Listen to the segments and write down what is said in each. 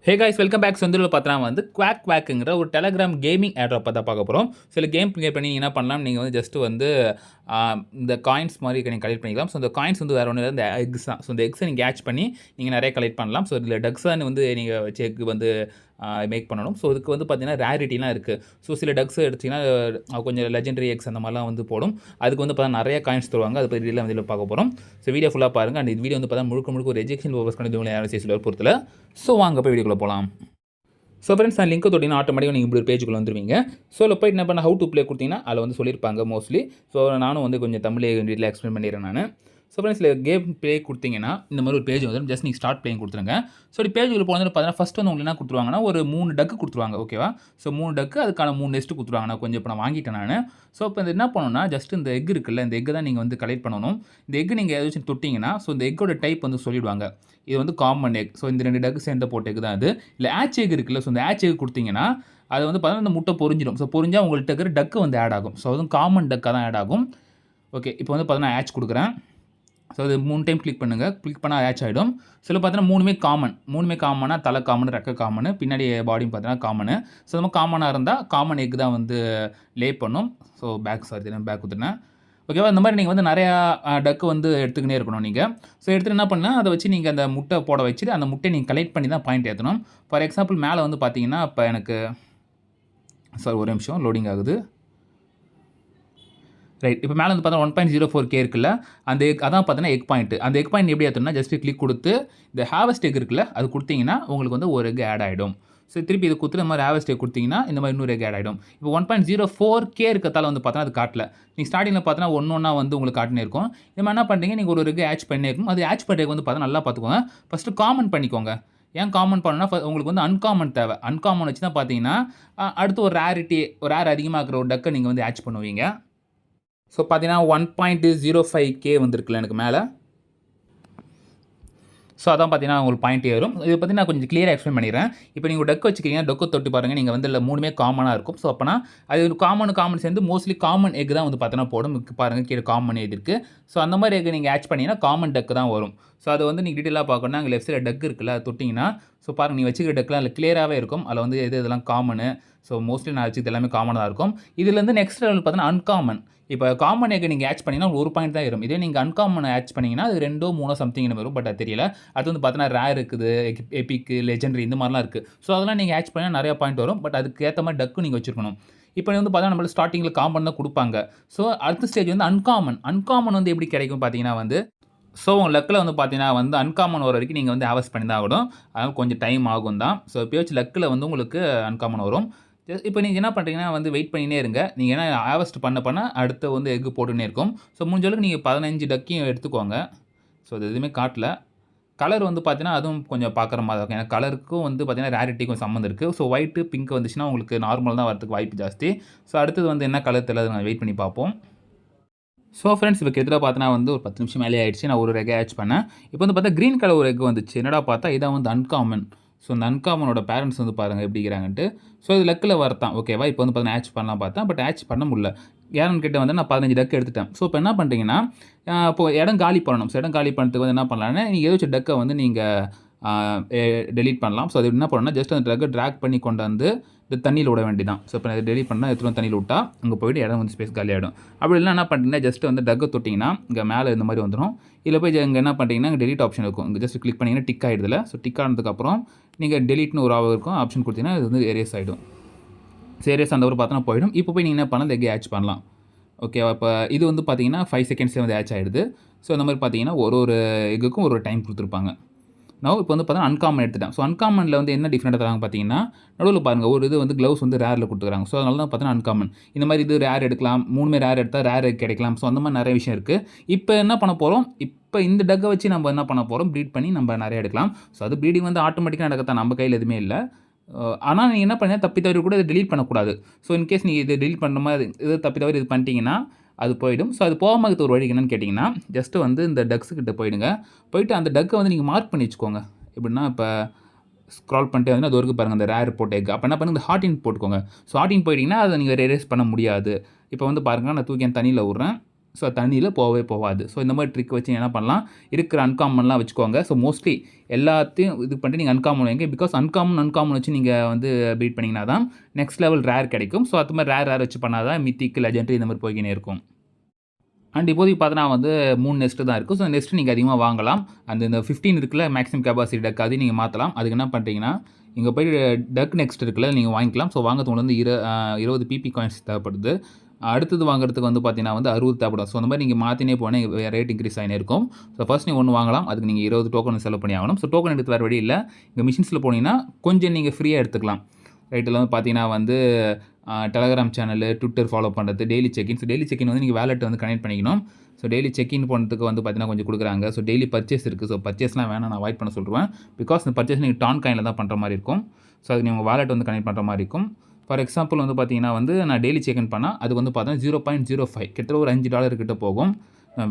ஹே guys welcome back. சொந்தூரில் பார்த்தா வந்து குவாக்குங்கிற ஒரு டெலகிராம் கேமிங் ஆட்ராப் தான் பார்க்க போகிறோம். சில கேம் ப்ளே பண்ணி என்ன பண்ணலாம், நீங்கள் வந்து ஜஸ்ட்டு வந்து இந்த காயின்ஸ் மாதிரி நீங்கள் கலெக்ட் பண்ணிக்கலாம். ஸோ இந்த காயின்ஸ் வந்து வேறு ஒன்றும் இல்லை, இந்த எக்ஸ் தான். ஸோ இந்த எக்ஸை நீங்கள் கேட்ச் பண்ணி நீங்கள் நிறைய கலெக்ட் பண்ணலாம். ஸோ இதில் டக்ஸான்னு வந்து நீங்கள் வச்சு எக் வந்து மேக் பண்ணணும். ஸோ இதுக்கு வந்து பார்த்தீங்கன்னா ரேரிட்டிலாம் இருக்குது. ஸோ சில டக்ஸ் எடுத்திங்கன்னா கொஞ்சம் லெஜெண்டரி எக்ஸ் அந்த மாதிரிலாம் வந்து போடும். அதுக்கு வந்து பார்த்தா நிறைய காயின்ஸ் தருவாங்க. அதை பற்றி வந்து பார்க்க போகிறோம். ஸோ வீடியோ ஃபுல்லாக பாருங்கள். அண்ட் இந்த வீடியோ வந்து பார்த்தா முழுக்க ஒரு எஜுகேஷன் பர்பஸ் கொண்டு யாரும் செய்ய பொறுத்தல. ஸோ வாங்க போய் வீடியோக்குள்ளே போகலாம். ஸோ ஃப்ரெண்ட்ஸ், நான் லிங்க் தொட்டிங்கன்னா ஆட்டோமேட்டிக்காக நீங்கள் இப்படி ஒரு பேஜுக்குள்ள வந்துருவீங்க. ஸோ அதில் போய்ட்டு என்ன பண்ண ஹவு டு ப்ளே கொடுத்தீங்கன்னா அதில் வந்து சொல்லியிருப்பாங்க மோஸ்ட்லி. ஸோ நானும் வந்து கொஞ்சம் தமிழ் வீட்டில் எக்ஸ்பிளைன் பண்ணிடுறேன் நான். ஸோ ஃப்ரெண்ட்ஸ், கேம் ப்ளே கொடுத்தீங்கன்னா இந்த மாதிரி ஒரு பேஜ் வந்துடும். ஜஸ்ட் நீங்கள் ஸ்டார்ட் ப்ளேயிங் கொடுத்துருங்க. ஸோ இப்படி பேஜுக்குள்ள போனது பார்த்தீங்கன்னா ஃபஸ்ட் வந்து உங்களுக்கு என்ன கொடுத்துருவாங்கன்னா ஒரு 3 டக்கு கொடுத்துருவாங்க. ஓகேவா? ஸோ 3 டக்கு அதுக்கான 3 நெஸ்ட்டு கொடுத்துருவாங்க. நான் கொஞ்சம் இப்போ நான் வாங்கிட்டேன் நான். ஸோ இப்போ இது என்ன பண்ணணும்னா ஜஸ்ட் இந்த எக் இருக்குல்ல, இந்த எக்கை தான் நீங்கள் வந்து கலெக்ட் பண்ணணும். இந்த எக் நீங்கள் ஏதாச்சும் தொட்டிங்கன்னா ஸோ இந்த எக்கோட டைப் வந்து சொல்லிவிடுவாங்க. இது வந்து காமன் எக். ஸோ இந்த 2 டக்கு சேர்ந்த போட்ட எக் தான் அது. இல்லை ஆச் எக் இருக்குல்ல, ஸோ இந்த ஆச் எக் கொடுத்தீங்கன்னா அது வந்து பார்த்தீங்கன்னா இந்த முட்டை பொரிஞ்சிடும். ஸோ பொரிஞ்சால் உங்கள்கிட்ட இருக்கிற டக்கு வந்து ஆட் ஆகும். ஸோ அதுவும் காமன் டக்காக தான் ஆட் ஆகும். ஓகே, இப்போ வந்து பார்த்தீங்கன்னா ஆச் கொடுக்குறேன். ஸோ அது 3 டைம் கிளிக் பண்ணுங்கள். கிளிக் பண்ணால் ஆச் ஆகிடும். சில பார்த்தீங்கன்னா 3மே காமன். 3மே காமனா தலை காமன், ரெக்க காமனு, பின்னாடி பாடியும் பார்த்தீங்கன்னா காமனு. ஸோ நம்ம காமனாக இருந்தால் காமன் எக் தான் வந்து லே பண்ணும். ஸோ பேக் கொடுத்துட்டேன். ஓகேவா? இந்த மாதிரி நீங்கள் வந்து நிறையா டக்கு வந்து எடுத்துக்கினே இருக்கணும் நீங்கள். ஸோ எடுத்துகிட்டு என்ன பண்ணால் அதை வச்சு நீங்கள் அந்த முட்டை போட வச்சுட்டு அந்த முட்டையை நீங்கள் கலெக்ட் பண்ணி தான் பாயிண்ட் ஏற்றணும். ஃபார் எக்ஸாம்பிள் மேலே வந்து பார்த்தீங்கன்னா இப்போ எனக்கு ஒரு நிமிஷம் லோடிங் ஆகுது. ரைட், இப்போ மேலே வந்து பார்த்தா 1.04K இருக்குல்ல, அந்த எக் அதான் பார்த்தீங்கன்னா எக் பாயிண்ட். அந்த எக் பாயிண்ட் எப்படி ஏற்றணும்னா ஜஸ்ட்டு கிளிக் கொடுத்து இந்த ஹார்வெஸ்ட் எக் இருக்குல்ல அது கொடுத்தீங்கன்னா உங்களுக்கு வந்து ஒரு எக் ஆட் ஆகிடும். ஸோ திருப்பி இது கொடுத்து இந்த மாதிரி ஹார்வெஸ்ட் எக் கொடுத்தீங்கன்னா இந்த மாதிரி இன்னொரு எக் ஆட் ஆகிடும். இப்போ 1.04K இருக்கிறதால வந்து பார்த்தா அது காட்டல. நீங்கள் ஸ்டார்டிங்கில் பார்த்தீங்கன்னா ஒன்றா வந்து உங்களுக்கு காட்டினே இருக்கும். இந்த மாதிரி என்ன பண்ணுறீங்க, நீங்கள் ஒரு எக் ஆச் பண்ணியிருக்கும். அது ஆச் பண்ணுறதுக்கு வந்து பார்த்தா நல்லா பார்த்துக்கோங்க. ஃபஸ்ட்டு காமன் பண்ணிக்கோங்க. ஏன் காமன் பண்ணணும்னா உங்களுக்கு வந்து அன்காமன் தேவை. அன்காமன் வச்சு தான் பார்த்தீங்கன்னா அடுத்து ஒரு ரேரிட்டி, ஒரு ரேர் அதிகமாக இருக்கிற ஒரு டக்கை நீங்கள் வந்து ஆச் பண்ணுவீங்க. ஸோ பார்த்தீங்கன்னா 1.05K வந்திருக்குல்ல எனக்கு மேலே. ஸோ அதான் பார்த்தீங்கன்னா உங்களுக்கு பாயிண்ட் ஏறும். இதை பற்றி நான் கொஞ்சம் கிளியராக எக்ஸ்பிளைன் பண்ணிடுறேன். இப்போ நீங்கள் டக்கு வச்சுக்கிறீங்க, டக்கு தொட்டு பாருங்கள். நீங்கள் வந்து இல்லை 3மே காமனாக இருக்கும். ஸோ அப்போனா அது காமன் சேர்ந்து மோஸ்ட்லி காமன் எக் தான் வந்து பார்த்தீங்கன்னா போடும். பாருங்கள் கீழே காமன் எக் இருக்குது. ஸோ அந்த மாதிரி எக் நீங்கள் ஆச் பண்ணிங்கன்னா காமன் டக்கு தான் வரும். ஸோ அது வந்து நீங்கள் டீட்டெயிலாக பார்க்கணும்னா அங்கே லெஃப்ட் சைடில் டக்கு இருக்குல்ல, அது தொட்டிங்கன்னா ஸோ பாருங்கள் நீங்கள் வச்சுக்கிற டக்குலாம் அதில் கிளியராகவே இருக்கும். அதில் வந்து இதெல்லாம் காமனு. ஸோ மோஸ்ட்லி நான் வச்சுக்கிறது எல்லாமே காமனாக தான் இருக்கும். இதுலேருந்து நெக்ஸ்ட் லெவல் பார்த்தீங்கன்னா அன்காமன். இப்போ காமன் எக் நீங்கள் ஆச் பண்ணிங்கன்னா ஒரு பாயிண்ட் தான் வரும். இதே நீங்கள் அன்காமன் ஆச் பண்ணிங்கன்னா அது 2 3 சம்திங் வரும். பட் அது தெரியல. அது வந்து பார்த்தீங்கன்னா ரேர் இருக்குது, எபிக்கு, லெஜெண்டரி இந்த மாதிரிலாம் இருக்குது. ஸோ அதெல்லாம் நீங்கள் ஆச் பண்ணால் நிறையா பாயிண்ட் வரும். பட் அதுக்கு ஏற்ற மாதிரி டக்கு நீங்கள் வச்சுருக்கணும். இப்போ வந்து பார்த்தீங்கன்னா நம்மளுக்கு ஸ்டார்டிங்கில் காமன் தான் கொடுப்பாங்க. ஸோ அடுத்த ஸ்டேஜ் வந்து அன்காமன் வந்து எப்படி கிடைக்கும் பார்த்தீங்கன்னா வந்து ஸோ உங்கள் லக்கில் வந்து பார்த்தீங்கன்னா வந்து அன்காமன் வர வரைக்கும் நீங்கள் வந்து ஹார்வெஸ்ட் பண்ணி தான் ஆகணும். அதனால் கொஞ்சம் டைம் ஆகும் தான். ஸோ எப்போயாச்சும் லக்கில் வந்து உங்களுக்கு அன்காமன் வரும். இப்போ நீங்கள் என்ன பண்ணுறீங்கன்னா வந்து வெயிட் பண்ணினே இருங்க. நீங்கள் ஏன்னா ஹார்வெஸ்ட் பண்ண அடுத்து வந்து எக் போட்டுன்னே இருக்கும். ஸோ முடிஞ்ச அளவுக்கு நீங்கள் 15 டக்கையும் எடுத்துக்கோங்க. ஸோ அது எதுவுமே காட்டல. கலர் வந்து பார்த்தீங்கன்னா அதுவும் கொஞ்சம் பார்க்குற மாதிரி இருக்கும். ஏன்னா கலருக்கும் வந்து பார்த்தீங்கன்னா ரேரிட்டிக்கும் சம்மந்தம் இருக்குது. ஸோ ஒயிட்டு பிங்க் வந்துச்சுன்னா உங்களுக்கு நார்மல் தான் வரதுக்கு வாய்ப்பு ஜாஸ்தி. ஸோ அடுத்தது வந்து என்ன கலர் தெரியல, நான் வெயிட் பண்ணி பார்ப்போம். ஸோ ஃப்ரெண்ட்ஸ், இப்போ கிட்டத்தட்ட பார்த்தீங்கன்னா வந்து ஒரு 10 நிமிஷம் மேலே ஆயிடுச்சு. நான் ஒரு எக் ஆச் பண்ணேன். இப்போ வந்து பார்த்தா க்ரீன் கலர் ஒரு எக் வந்துச்சு. என்னடா பார்த்தா இதான் வந்து அன்காமன். ஸோ இந்த அன்காமனோட பேரண்ட்ஸ் வந்து பாருங்கள் எப்படி இருக்கிறாங்கன்ட்டு. ஸோ இது லக்கில் வரத்தான். ஓகேவா? இப்போ வந்து பார்த்தீங்கன்னா ஆச் பண்ணலாம் பார்த்தேன். பட் ஆச் பண்ண முடியல. யாருன்னு கிட்ட வந்து நான் 15 டக்கு எடுத்துட்டேன். ஸோ இப்போ என்ன பண்ணுறீங்கன்னா இப்போ இடம் காலி பண்ணணும். ஸோ இடம் காலி பண்ணுறதுக்கு வந்து என்ன பண்ணலான்னா நீங்கள் ஏதாச்சும் டக்கை வந்து நீங்கள் டெலீட் பண்ணலாம். ஸோ அது என்ன பண்ணணும்னா ஜஸ்ட் அந்த டக்கை ட்ராக் பண்ணி கொண்டு வந்து இந்த தண்ணியில் விட வேண்டியதான். ஸோ இப்போ டெலிட் பண்ணால் எடுத்துகிட்டு தண்ணியில் விட்டால் அங்கே போய்ட்டு இடம் வந்து ஸ்பேஸ் காலி ஆகிடும். அப்படி இல்லை என்ன பண்ணுறீங்கன்னா ஜஸ்ட் வந்து டக்கை தொட்டிங்கன்னா இங்கே மேலே இந்த மாதிரி வந்துடும். இதில் போய் இங்கே என்ன பண்ணுறீங்கன்னா இங்கே டெலிட் ஆப்ஷன் இருக்கும். இங்கே ஜஸ்ட் கிளிக் பண்ணிங்கன்னா டிக் ஆகிடுதில்ல. ஸோ டிக் ஆனதுக்கப்புறம் நீங்கள் டெலிட்னு ஒரு இருக்கும் ஆப்ஷன் கொடுத்தீங்கன்னா இது வந்து எரேஸ் ஆகிடும். ஸோ எரேஸ் அந்த ஒரு பார்த்தோன்னா போயிடும். இப்போ போய் நீங்கள் என்ன பண்ணலாம், எக் ஆச் பண்ணலாம். ஓகேவா? இப்போ இது வந்து பார்த்தீங்கன்னா 5 செகண்ட்ஸே வந்து ஆச் ஆகிடுது. ஸோ அந்த மாதிரி பார்த்தீங்கன்னா ஒரு எக்குக்கும் ஒரு டைம் கொடுத்துருப்பாங்க. நான் இப்போ வந்து பார்த்தீங்கன்னா அன்காமன் எடுத்துட்டேன். ஸோ அன்காமனில் வந்து என்ன டிஃப்ரெண்ட்டாக தராங்க பார்த்தீங்கன்னா நடுவில் பாருங்கள் ஒரு இது வந்து க்ளவுஸ் வந்து ரேரில் கொடுத்துருக்காங்க. ஸோ அதனால தான் பார்த்தீங்கன்னா அன்காமன். இந்த மாதிரி இது ரேர் எடுக்கலாம், 3மே ரேர் எடுத்தால் ரேர் கிடைக்கலாம். ஸோ அந்த மாதிரி நிறைய விஷயம் இருக்குது. இப்போ என்ன பண்ண போகிறோம், இப்போ இந்த டக்கை வச்சு நம்ம என்ன பண்ண போகிறோம், ப்ரீட் பண்ணி நம்ம நிறைய எடுக்கலாம். ஸோ அது ப்ரீடிங் வந்து ஆட்டோமேட்டிக்காக நடக்கத்தான், நம்ம கையில் எதுவுமே இல்லை. ஆனால் நீங்கள் என்ன பண்ணீங்க, தப்பி தவறி கூட இதை டெலீட் பண்ணக்கூடாது. ஸோ இன்கேஸ் நீங்கள் இது டெலீட் பண்ணுற மாதிரி இது தப்பி தவறி இது பண்ணிட்டீங்கன்னா அது போயிடும். ஸோ அது போகாமல் ஒரு வழி என்னன்னு கேட்டிங்கன்னா ஜஸ்ட்டு வந்து இந்த டக்ஸுக்கிட்ட போயிடுங்க. போயிட்டு அந்த டக்கை வந்து நீங்கள் மார்க் பண்ணி வச்சுக்கோங்க. எப்படின்னா இப்போ ஸ்க்ரால் பண்ணிட்டு வந்து அது வரைக்கும் பாருங்கள் அந்த ரேர் போட்ட எக். அப்போ என்ன பண்ணுங்க, இந்த ஹார்டின் போட்டுக்கோங்க. ஸோ ஹார்டின் போயிட்டிங்கன்னா அதை நீங்கள் எரேஸ் பண்ண முடியாது. இப்போ வந்து பாருங்கள் நான் தூக்கி தண்ணியில் விட்றேன். ஸோ தண்ணியில் போகவே போகாது. ஸோ இந்த மாதிரி ட்ரிக் வச்சு என்ன பண்ணலாம், இருக்கிற அன்காமன்லாம் வச்சுக்கோங்க. ஸோ மோஸ்ட்லி எல்லாத்தையும் இது பண்ணிட்டு நீங்கள் அன்காமன் வைங்க. பிகாஸ் அன்காமன் வச்சு நீங்கள் வந்து பீட் பண்ணிங்கன்னா தான் நெக்ஸ்ட் லெவல் ரேர் கிடைக்கும். ஸோ அது மாதிரி ரேர் வச்சு பண்ணால் தான் மித்திக், லெஜெண்டரி இந்த மாதிரி போய்க்கினே இருக்கும். அண்ட் இப்போதைக்கு பார்த்தோன்னா வந்து 3 நெஸ்ட்டு தான் இருக்குது. ஸோ நெஸ்ட்டு நீங்கள் அதிகமாக வாங்கலாம். இந்த 15 இருக்குல்ல மேக்ஸிமம் கெப்பாசிட்டி டக் அதையும் நீங்கள் மாற்றலாம். அதுக்கு என்ன பண்ணுறீங்கன்னா, இங்கே போய் டக் நெக்ஸ்ட் இருக்குல்ல நீங்கள் வாங்கிக்கலாம். ஸோ வாங்கிறதுக்கு வந்து 20 பிபி காயின்ஸ் தேவைப்படுது. அடுத்தது வாங்குறதுக்கு வந்து பார்த்தீங்கன்னா வந்து 60 தேவைப்படும். ஸோ அந்த மாதிரி நீங்கள் மாற்றினே போனால் ரேட் இன்க்ரீஸ் ஆகினே இருக்கும். ஸோ ஃபர்ஸ்ட் நீங்கள் ஒன்று வாங்கலாம். அதுக்கு நீங்கள் 20 டோக்கன் செலவு பண்ணி ஆகணும். ஸோ டோக்கன் எடுத்து வேறு வழி இல்லை. இங்கே மிஷின்ஸில் போனீங்கன்னா கொஞ்சம் நீங்கள் ஃப்ரீயாக எடுத்துக்கலாம். ரைட்டில் வந்து பார்த்தீங்கன்னா வந்து டெலகிராம் சேனலு, ட்விட்டர் ஃபாலோ பண்ணுறது, daily check in. So daily check in வந்து நீங்கள் வேலெட் வந்து கனெக்ட் பண்ணிக்கணும். ஸோ டெய்லி செக்இன் பண்ணுறதுக்கு வந்து பார்த்தீங்கன்னா கொஞ்சம் கொடுக்குறாங்க. ஸோ டெய்லி பர்ச்சேஸ் இருக்குது. ஸோ பர்ச்சேஸ்லாம் வேணாம், நான் அவாய்ட் பண்ண சொல்லுவேன். பிகாஸ் இந்த பர்ச்சேஸ் நீங்கள் டான் காயினில் தான் பண்ணுற மாதிரி இருக்கும். ஸோ அதுக்கு நீங்கள் வாலெட் வந்து கனெக்ட் பண்ணுற மாதிரி இருக்கும். ஃபார் எக்ஸாம்பிள் வந்து பார்த்தீங்கன்னா வந்து நான் டெய்லி செக்இன் பண்ணால் அது வந்து பார்த்தீங்கன்னா 0.05 கிட்டத்தட்ட ஒரு $5 கிட்ட போகும்.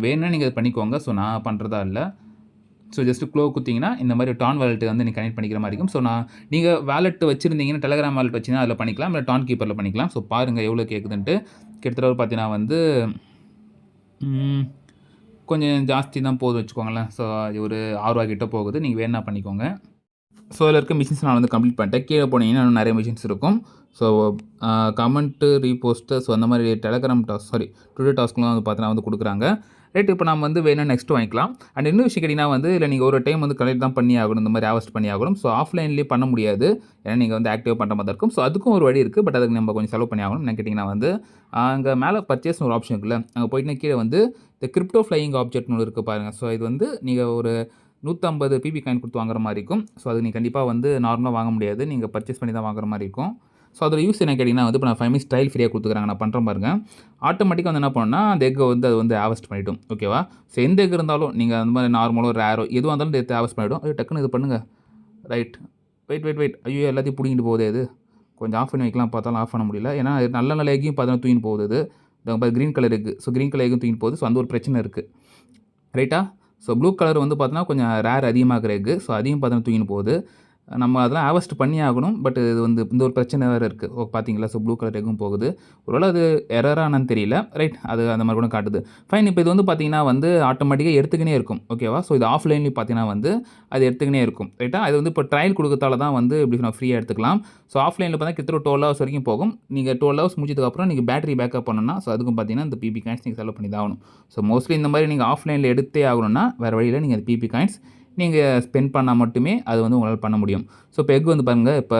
வேணும்னா நீங்கள் அதை பண்ணிக்கோங்க. ஸோ நான் பண்ணுறதா இல்லை. ஸோ ஜஸ்ட்டு க்ளோ குத்திங்கன்னா இந்த மாதிரி டான் வாலெட் வந்து நீங்கள் கனெக்ட் பண்ணிக்கிற மாதிரி இருக்கும். ஸோ நீங்கள் வாலெட் வச்சுருந்தீங்கன்னா டெலகிராம் வாலெட் வச்சிங்கன்னா அதில் பண்ணிக்கலாம், இல்லை டான் கீப்பரில் பண்ணிக்கலாம். ஸோ பாருங்கள் எவ்வளோ கேட்குதுன்ட்டு. கிட்டத்தட்ட ஒரு பார்த்தீங்கன்னா வந்து கொஞ்சம் ஜாஸ்தி தான் போகுது வச்சுக்கோங்களேன். ஸோ அது ஒரு $6 கிட்ட போகுது. நீங்கள் வேணா பண்ணிக்கோங்க. ஸோ அதில் இருக்க மிஷின்ஸ் நான் வந்து கம்ப்ளீட் பண்ணிட்டேன். கீழே போனீங்கன்னா இன்னும் நிறைய மிஷின்ஸ் இருக்கும். ஸோ கமெண்ட்டு, ரீபோஸ்ட்டு, ஸோ அந்த மாதிரி டெலகிராம் ட்விட்டர் டாஸ்க்லாம் வந்து பார்த்தீங்கன்னா வந்து கொடுக்குறாங்க. ரைட், இப்போ நம்ம வந்து வேணால் நெக்ஸ்ட் வாங்கிக்கலாம். அண்ட் இன்னும் விஷயம் கேட்டிங்கன்னா வந்து இல்லை நீங்கள் ஒரு டைம் வந்து கலெக்ட் தான் பண்ணி ஆகணும், இந்த மாதிரி ஆவஸ்ட் பண்ணி ஆகணும். ஸோ ஆஃப்லைன்லேயே பண்ண முடியாது, ஏன்னா நீங்கள் வந்து ஆக்டிவ் பண்ணுற மாதிரி இருக்கும். ஸோ அதுக்கும் ஒரு வழி இருக்குது. பட் அதுக்கு நம்ம கொஞ்சம் செலவு பண்ணி ஆகணும். என்ன கேட்டிங்கன்னா வந்து அங்கே மேலே பர்ச்சேஸ்னு ஒரு ஆப்ஷன் இருக்குல்ல, அங்கே போயிட்டு கீழே வந்து இந்த கிரிப்டோ ஃப்ளையிங் ஆப்ஜெக்ட்னு இருக்குது பாருங்கள். ஸோ இது வந்து நீங்கள் ஒரு 150 பிபி காயின் கொடுத்து வாங்குற மாதிரி இருக்கும். ஸோ அது நீங்கள் கண்டிப்பாக வந்து நார்மலாக வாங்க முடியாது, நீங்கள் பர்ச்சேஸ் பண்ணி தான் வாங்குற மாதிரி இருக்கும். ஸோ அதோட யூஸ் என்ன கேட்டிங்கன்னா வந்து இப்போ நான் 5 மினிட்ஸ் ட்ரையல் ஃப்ரீயாக கொடுத்துக்குறாங்க. நான் பண்ணுறேன் பாருங்க. ஆட்டோமேட்டிக்காக வந்து என்ன பண்ணணும்னா அந்த எக்கை வந்து அது வந்து ஹார்வெஸ்ட் பண்ணிவிடும். ஓகேவா? ஸோ எந்த எக் இருந்தாலும் நீங்கள் அந்த மாதிரி நார்மலோ ரேரோ எதுவாக இருந்தாலும் எடுத்து ஹார்வெஸ்ட் பண்ணிவிடும். டக்குன்னு இது பண்ணுங்கள். Right, wait. ஐயோ எல்லாத்தையும் பிடிங்கிட்டு போகுது. இது கொஞ்சம் ஆஃப் பண்ணி வைக்கலாம் பார்த்தாலும் ஆஃப் பண்ண முடியல. ஏன்னா நல்ல எக்கையும் பார்த்தா தூக்கிட்டு போகுது. இது green colour egg. So green colour எக்கும் தூக்கிட்டு போகுது. ஸோ அந்த ஒரு பிரச்சனை இருக்குது. ரைட்டா? ஸோ ப்ளூ கலர் வந்து பார்த்தீங்கன்னா கொஞ்சம் ரேர் அதிகமாகிற எக்கு. ஸோ அதையும் பார்த்தீங்கன்னா தூக்கிட்டு போகுது. நம்ம அதெல்லாம் ஹார்வெஸ்ட் பண்ணி ஆகணும். பட் இது வந்து இந்த ஒரு பிரச்சனை வேறு இருக்குது. பார்த்தீங்களா? ஸோ ப்ளூ கலர் எக்கும் போகுது. ஒருவேளை அது எரரானு தெரியல. ரைட், அது அந்த மாதிரி கூட காட்டுது. ஃபைன். இப்போ இது வந்து பார்த்தீங்கன்னா வந்து ஆட்டோமேட்டிக்காக எடுத்துக்கினே இருக்கும். ஓகேவா? ஸோ இது ஆஃப்லைன்லேயும் பார்த்தீங்கன்னா வந்து அது எடுத்துக்கினே இருக்கும். ரைட்டா? அது வந்து இப்போ ட்ரையல் கொடுக்கறதால தான் வந்து இப்படி நான் ஃப்ரீயாக எடுத்துக்கலாம். ஸோ ஆஃப்லைனில் பார்த்தா கிட்டத்தட்ட 12 ஹவர்ஸ் வரைக்கும் போகும். நீங்கள் 12 ஹவர்ஸ் முடிச்சதுக்கப்புறம் நீங்கள் பேட்டரி பேக்கப் பண்ணணும்னா ஸோ அதுக்கும் பார்த்தீங்கன்னா இந்த பிபி காயின்ஸ் நீங்கள் செலவு பண்ணி தான் ஆகணும். ஸோ மோஸ்ட்லி இந்த மாதிரி நீங்கள் ஆஃப்லைனில் எடுத்தே ஆகணும்னா வேறு வழியில் நீங்கள் அந்த பிபி காயின்ஸ் நீங்கள் ஸ்பெண்ட் பண்ணால் மட்டுமே அது வந்து உங்களால் பண்ண முடியும். ஸோ இப்போ எக் வந்து பாருங்கள், இப்போ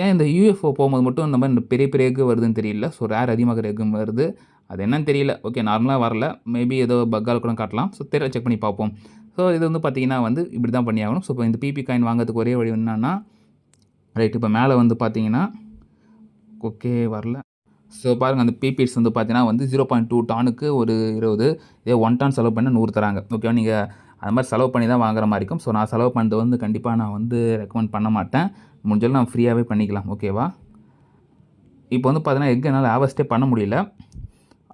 ஏன் இந்த யூஎஃப்ஓ போகும்போது மட்டும் இந்த மாதிரி பெரிய எக்கு வருதுன்னு தெரியல. ஸோ ரேர் அதிகமாகிற எக்கும் வருது. அது என்னன்னு தெரியல. ஓகே, நார்மலாக வரல. மேபி ஏதோ பக்கால் கூட காட்டலாம். ஸோ தெரியல, செக் பண்ணி பார்ப்போம். ஸோ இது வந்து பார்த்தீங்கன்னா வந்து இப்படி தான் பண்ணி ஆகணும். ஸோ இப்போ இந்த பிபி காயின் வாங்குறதுக்கு ஒரே வழி என்னன்னா, ரைட், இப்போ மேலே வந்து பார்த்தீங்கன்னா ஓகே வரல. ஸோ பாருங்கள், அந்த பிபிஸ் வந்து பார்த்தீங்கன்னா வந்து 0.2 டானுக்கு ஒரு 20, இதே 1 டான் செலவு பண்ண 100 தராங்க. ஓகேவா? நீங்கள் அது மாதிரி செலவு பண்ணி தான் வாங்குற மாதிரி இருக்கும். ஸோ நான் செலவு பண்ணுறது வந்து கண்டிப்பாக நான் வந்து ரெக்கமெண்ட் பண்ண மாட்டேன். முடிஞ்சாலும் நான் ஃப்ரீயாகவே பண்ணிக்கலாம். ஓகேவா? இப்போ வந்து பார்த்தீங்கன்னா எக் என்னால் ஹார்வெஸ்ட்டே பண்ண முடியல.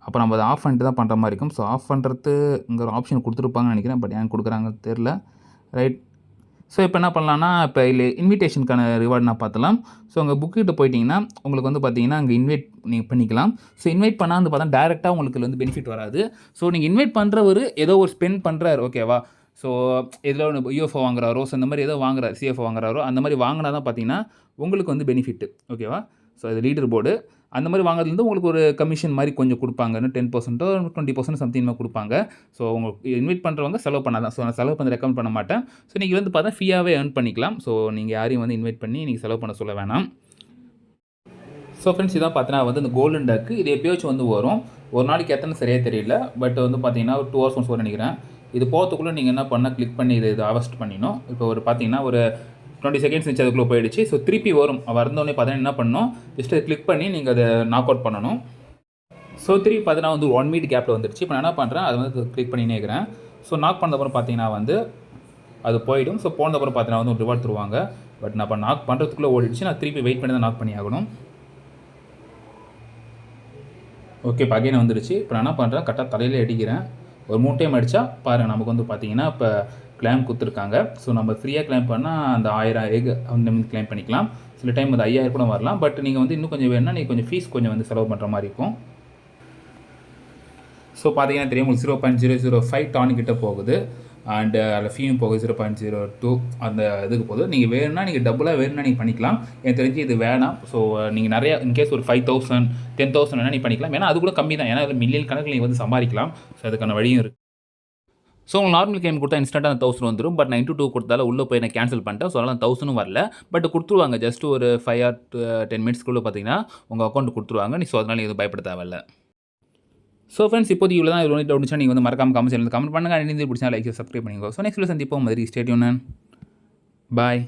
அப்போ நம்ம அதை ஆஃப் பண்ணிட்டு தான் பண்ணுற மாதிரி இருக்கும். ஸோ ஆஃப் பண்ணுறது இங்கே ஒரு ஆப்ஷன் கொடுத்துருப்பாங்கன்னு நினைக்கிறேன். பட் ஏன் கொடுக்குறாங்கன்னு தெரில. ரைட். ஸோ இப்போ என்ன பண்ணலான்னா, இப்போ இல்லை இன்விடேஷனுக்கான ரிவார்டு நான் பார்த்தலாம். ஸோ உங்கள் புக்கிட்ட போயிட்டிங்கன்னா உங்களுக்கு வந்து பார்த்தீங்கன்னா அங்கே இன்வைட் நீங்கள் பண்ணிக்கலாம். ஸோ இன்வைட் பண்ணால் வந்து பார்த்தா டேரெக்டாக உங்களுக்கு வந்து பெனிஃபிட் வராது. ஸோ நீங்கள் இன்வைட் பண்ணுறவர் ஏதோ ஒரு ஸ்பெண்ட் பண்ணுறாரு. ஓகேவா? ஸோ எதில் ஒன்று யூஎஃப்ஓ வாங்குறாரோ, ஸோ இந்த மாதிரி ஏதோ வாங்குறாரு, சிஎஃப்ஓ வாங்குறாரோ, அந்த மாதிரி வாங்கினா தான் பார்த்தீங்கன்னா உங்களுக்கு வந்து பெனிஃபிட்டு. ஓகேவா? ஸோ அது லீடர் போர்டு அந்த மாதிரி வாங்குறதுலேருந்து உங்களுக்கு ஒரு கமிஷன் மாதிரி கொஞ்சம் கொடுப்பாங்க. 10% 20% சம்திங் மாதிரி கொடுப்பாங்க. ஸோ உங்களுக்கு இன்வைட் பண்ணுறவங்க செலவு பண்ணாதான். ஸோ நான் செலவு பண்ண ரெக்கமெண்ட் பண்ண மாட்டேன். ஸோ நீங்கள் வந்து பார்த்தா ஃப்ரீயாகவே ஏர்ன் பண்ணிக்கலாம். ஸோ நீங்கள் யாரையும் வந்து இன்வைட் பண்ணி நீங்கள் செலவு பண்ண சொல்ல வேணாம். ஸோ ஃப்ரெண்ட்ஸ், இதான் பார்த்தீங்கன்னா வந்து இந்த கோல்டன் டக்கு இது எப்போயாச்சும் வந்து வரும். ஒரு நாளைக்கு எத்தனை சரியாக தெரியல. பட் வந்து பார்த்தீங்கன்னா ஒரு 2 ஹவர்ஸ் ஒன்ஸ் நினைக்கிறேன். இது போகிறதுக்குள்ளே நீங்கள் என்ன பண்ணால் கிளிக் பண்ணி இது ஹார்வெஸ்ட் பண்ணிடணும். இப்போ ஒரு பார்த்தீங்கன்னா ஒரு 20 செகண்ட்ஸ் இருந்துச்சு, அதுக்குள்ளே போயிடுச்சு. ஸோ திருப்பி வரும். வந்தோடனே பார்த்தீங்கன்னா என்ன பண்ணணும், ஜஸ்ட் கிளிக் பண்ணி நீங்கள் அதை நாக் அவுட் பண்ணணும். ஸோ திருப்பி பார்த்தீங்கன்னா வந்து 1 மினிட் கேப்பில் வந்துடுச்சு. இப்போ நான் என்ன பண்ணுறேன், அதை வந்து கிளிக் பண்ணினே இருக்கிறேன். ஸோ நாக் பண்ணதுக்கப்புறம் பார்த்தீங்கன்னா வந்து அது போயிடும். ஸோ போனதுக்கப்புறம் பார்த்தீங்கன்னா வந்து ஒரு ரிவார்ட் தருவாங்க. பட் நான் இப்போ நாக் பண்ணுறதுக்குள்ளே ஓடிடுச்சு. நான் திருப்பி வெயிட் பண்ணி தான் நாக் பண்ணி ஆகணும். ஓகே, இப்போ அகைன் வந்துடுச்சு. இப்போ நான் என்ன பண்ணுறேன், கரெக்டாக தலையிலே அடிக்கிறேன். ஒரு 3 டைம் அடித்தா பாருங்கள், நமக்கு வந்து பார்த்தீங்கன்னா இப்போ கிளைம் கொடுத்துருக்காங்க. ஸோ நம்ம ஃப்ரீயாக கிளைம் பண்ணால் அந்த 1000 எக் அந்த மாதிரி கிளைம் பண்ணிக்கலாம். சில டைம் அது 5000 கூட வரலாம். பட் நீங்கள் வந்து இன்னும் கொஞ்சம் வேணும்னா நீங்கள் கொஞ்சம் ஃபீஸ் கொஞ்சம் வந்து செலவு பண்ணுற மாதிரி இருக்கும். ஸோ பார்த்தீங்கன்னா தெரியும் உங்களுக்கு 0.005 டான் கிட்ட போகுது. அண்டு அதில் ஃபீயும் போகுது 0.02 அந்த இதுக்கு போகுது. நீங்கள் வேணும்னா நீங்கள் டபுளாக வேணும்னா நீங்கள் பண்ணிக்கலாம். எனக்கு தெரிஞ்சு இது வேணாம். ஸோ நீங்கள் நிறையா இன்கேஸ் ஒரு 5000 10,000 வேணால் நீங்கள் பண்ணிக்கலாம். ஏன்னா அது கூட கம்மி தான். ஏன்னா அதில் மில்லியன் கணக்கில் நீங்கள் வந்து சம்பாதிக்கலாம். ஸோ அதுக்கான வழியும் இருக்குது. ஸோ உங்களுக்கு நார்மல் கேம் கொடுத்தா இன்ஸ்டன்ட்டாக அந்த 1000 வந்துடும். பட் நான் into 2 கொடுத்தால உள்ளே போய் நான் கேன்சல் பண்ணிட்டேன். ஸோ அதனால் 1000 வரல. பட் கொடுத்துருவாங்க. ஜஸ்ட் ஒரு 5 or 10 மினிட்ஸ்க்குள்ளே பார்த்தீங்கன்னா உங்கள் அக்கௌண்ட் கொடுத்துருவாங்க. ஸோ அதனால் நீங்கள் எதுவும் பயப்பட தேவையில்ல. ஸோ ஃப்ரெண்ட்ஸ் இப்போதைக்கு இவ்வளோ தான். இது டவுட் இருந்துச்சுன்னா நீங்கள் வந்து மறக்காம கமெண்ட் பண்ணுங்கள். லைக் சப்ஸ்கிரைப் பண்ணிக்கோ. ஸோ நெக்ஸ்ட் சந்திப்போம். மாதிரி ஸ்டே டியூன். பாய்.